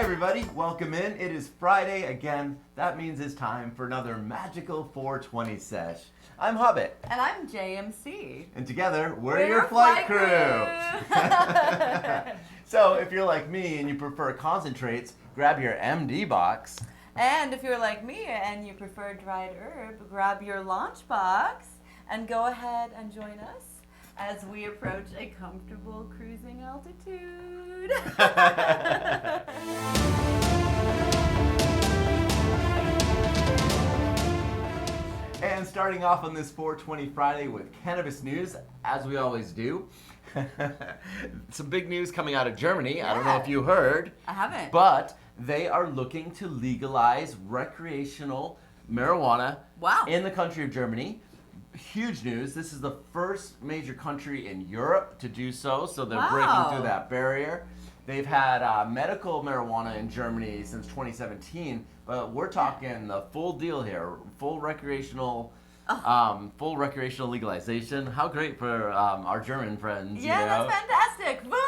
everybody, welcome in. It is Friday again. That means it's time for another magical 420 sesh. I'm Hobbit. And I'm JMC. And together, we're your flight crew. So if you're like me and you prefer concentrates, grab your MD box. And if you're like me and you prefer dried herb, grab your launch box and go ahead and join us as we approach a comfortable cruising altitude. And starting off on this 420 Friday with cannabis news, as we always do. Some big news coming out of Germany. Yeah. I don't know if you heard. I haven't. But they are looking to legalize recreational marijuana in the country of Germany. Huge news. This is the first major country in Europe to do so, so they're breaking through that barrier. They've had medical marijuana in Germany since 2017, but we're talking the full deal here, full recreational legalization. How great for our German friends. Yeah, you know? That's fantastic. Wunderbar!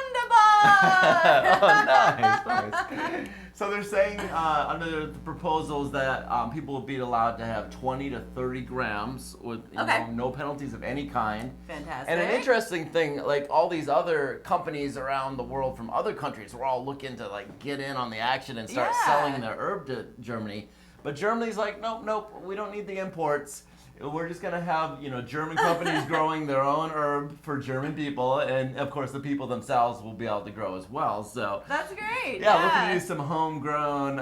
Oh, nice. So they're saying under the proposals that people will be allowed to have 20 to 30 grams with no penalties of any kind. Fantastic. And an interesting thing, like all these other companies around the world from other countries were all looking to like get in on the action and start selling their herb to Germany. But Germany's like, nope, we don't need the imports. We're just gonna have, German companies growing their own herb for German people, and of course the people themselves will be able to grow as well. So that's great. Yeah, looking to do some homegrown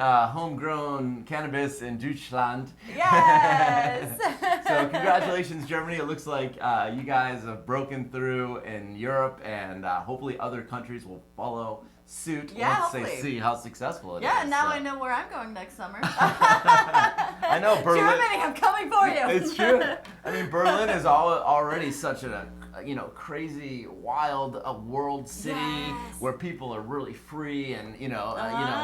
cannabis in Deutschland. Yes. So congratulations, Germany. It looks like you guys have broken through in Europe, and hopefully other countries will follow suit once they see how successful it is. Yeah, now I know where I'm going next summer. I know, Berlin. Germany, I'm coming for you. It's true. I mean, Berlin is already such a crazy, wild world city where people are really free and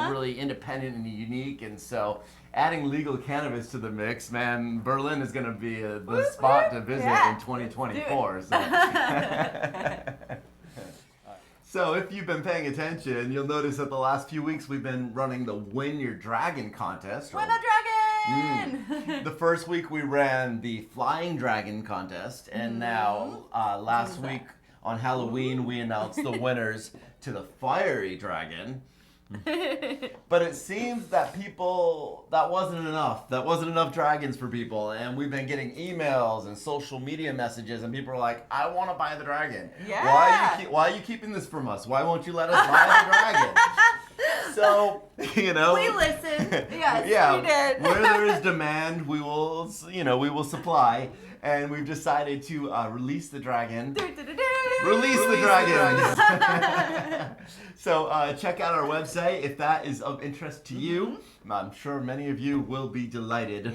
really independent and unique, and so adding legal cannabis to the mix, man, Berlin is going to be the spot to visit in 2024. So if you've been paying attention, you'll notice that the last few weeks we've been running the Win Your Dragon contest. Win a dragon! The first week we ran the Flying Dragon contest, and now last week on Halloween we announced the winners to the Fiery Dragon. But it seems that that wasn't enough dragons for people, and we've been getting emails and social media messages, and people are like, I want to buy the dragon. Yeah. Why are you keeping this from us? Why won't you let us buy the dragon? So, we listened. Yes, we did. Where there is demand, we will supply. And we've decided to release the dragon. Release the dragon! So check out our website if that is of interest to you. I'm sure many of you will be delighted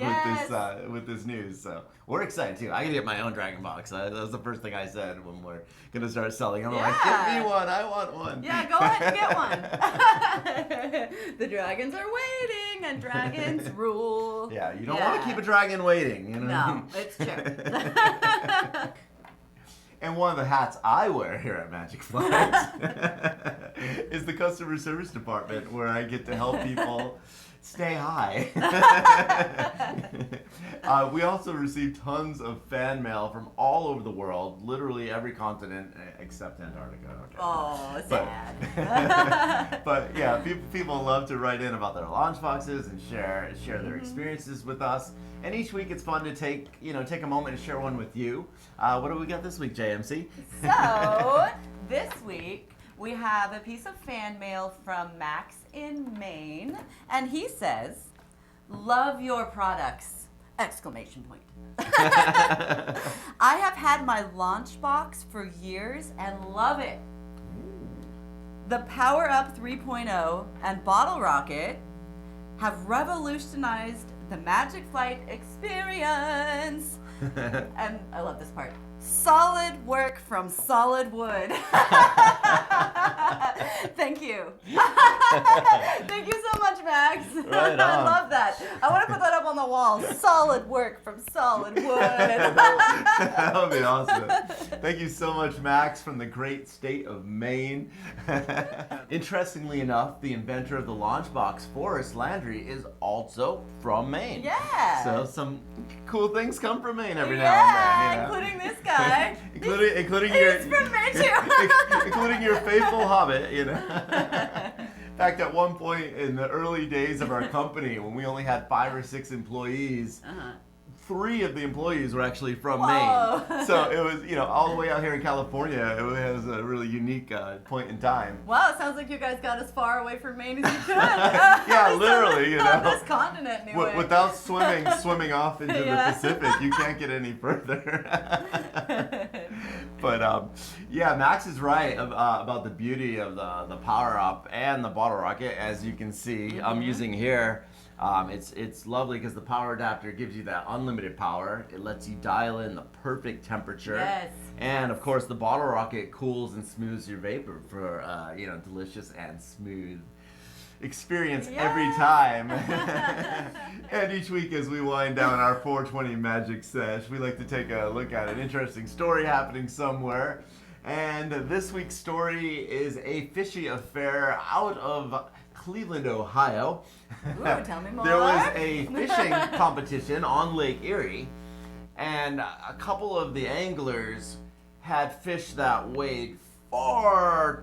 with this news. So we're excited too. I can get my own dragon box. That was the first thing I said when we're gonna start selling. I'm like, give me one. I want one. Yeah, go ahead and get one. The dragons are waiting, and dragons rule. Yeah, you don't want to keep a dragon waiting. No, it's true. And one of the hats I wear here at Magic Flights is the customer service department, where I get to help people stay high. We also received tons of fan mail from all over the world, literally every continent except Antarctica. Okay. Oh, sad. But yeah, people love to write in about their launch boxes and share their experiences with us. And each week it's fun to take a moment to share one with you. What do we got this week, JMC? So this week we have a piece of fan mail from Max in Maine, and he says, "Love your products!" Exclamation point. I have had my launch box for years and love it. The Power Up 3.0 and Bottle Rocket have revolutionized the Magic Flight experience. And I love this part. Solid work from solid wood. Thank you. Thank you so much, Max. Right on. I love that. I want to put that up on the wall. Solid work from solid wood. That would be awesome. Thank you so much, Max, from the great state of Maine. Interestingly enough, the inventor of the Launchbox, Forrest Landry, is also from Maine. Yeah. So some cool things come from Maine every now and then. You know? Including this guy. including He's your from Maine too. including your faithful hobbit, you know. In fact, at one point in the early days of our company, when we only had 5 or 6 employees, 3 of the employees were actually from Whoa. Maine. So it was, all the way out here in California, it was a really unique point in time. Wow, it sounds like you guys got as far away from Maine as you could. Yeah, literally, On this continent, anyway. Without swimming off into the Pacific, you can't get any further. But yeah, Max is right about the beauty of the Power Up and the bottle rocket. As you can see, I'm using here. It's lovely because the power adapter gives you that unlimited power. It lets you dial in the perfect temperature. Yes. And of course, the bottle rocket cools and smooths your vapor for delicious and smooth experience every time. And each week as we wind down our 420 Magic Sesh, we like to take a look at an interesting story happening somewhere. And this week's story is a fishy affair out of Cleveland, Ohio. Ooh, tell me more. There was a fishing competition on Lake Erie, and a couple of the anglers had fish that weighed far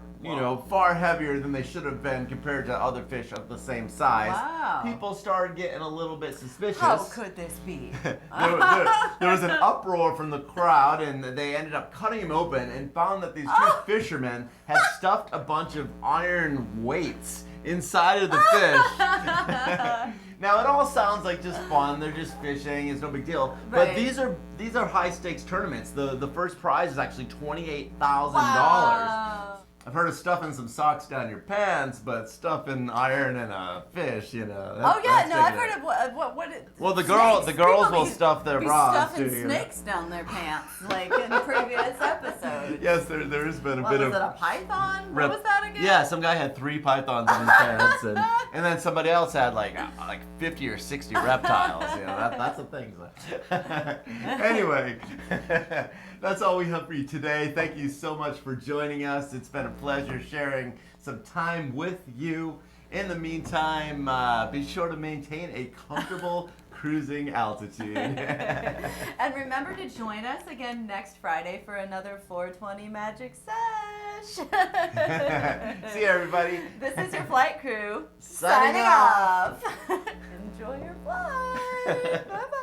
heavier than they should have been compared to other fish of the same size. Wow. People started getting a little bit suspicious. How could this be? There was an uproar from the crowd, and they ended up cutting him open and found that these 2 fishermen had stuffed a bunch of iron weights inside of the fish. Now it all sounds like just fun. They're just fishing. It's no big deal. Right. But these are high stakes tournaments. The first prize is actually $28,000. Wow. I've heard of stuffing some socks down your pants, but stuffing iron in a fish, I've heard of Well, the snakes. girls People will stuff their be bras stuffing too. snakes down their pants, like in previous episodes. Yes, there has been a What bit was of. it, a python? What was that again? Yeah, some guy had 3 pythons in his pants, and then somebody else had like 50 or 60 reptiles. That's a thing. Anyway, that's all we have for you today. Thank you so much for joining us. It's been a pleasure sharing some time with you. In the meantime, be sure to maintain a comfortable cruising altitude. And remember to join us again next Friday for another 420 Magic Sesh. See you, everybody. This is your flight crew Signing off. Enjoy your flight. Bye-bye.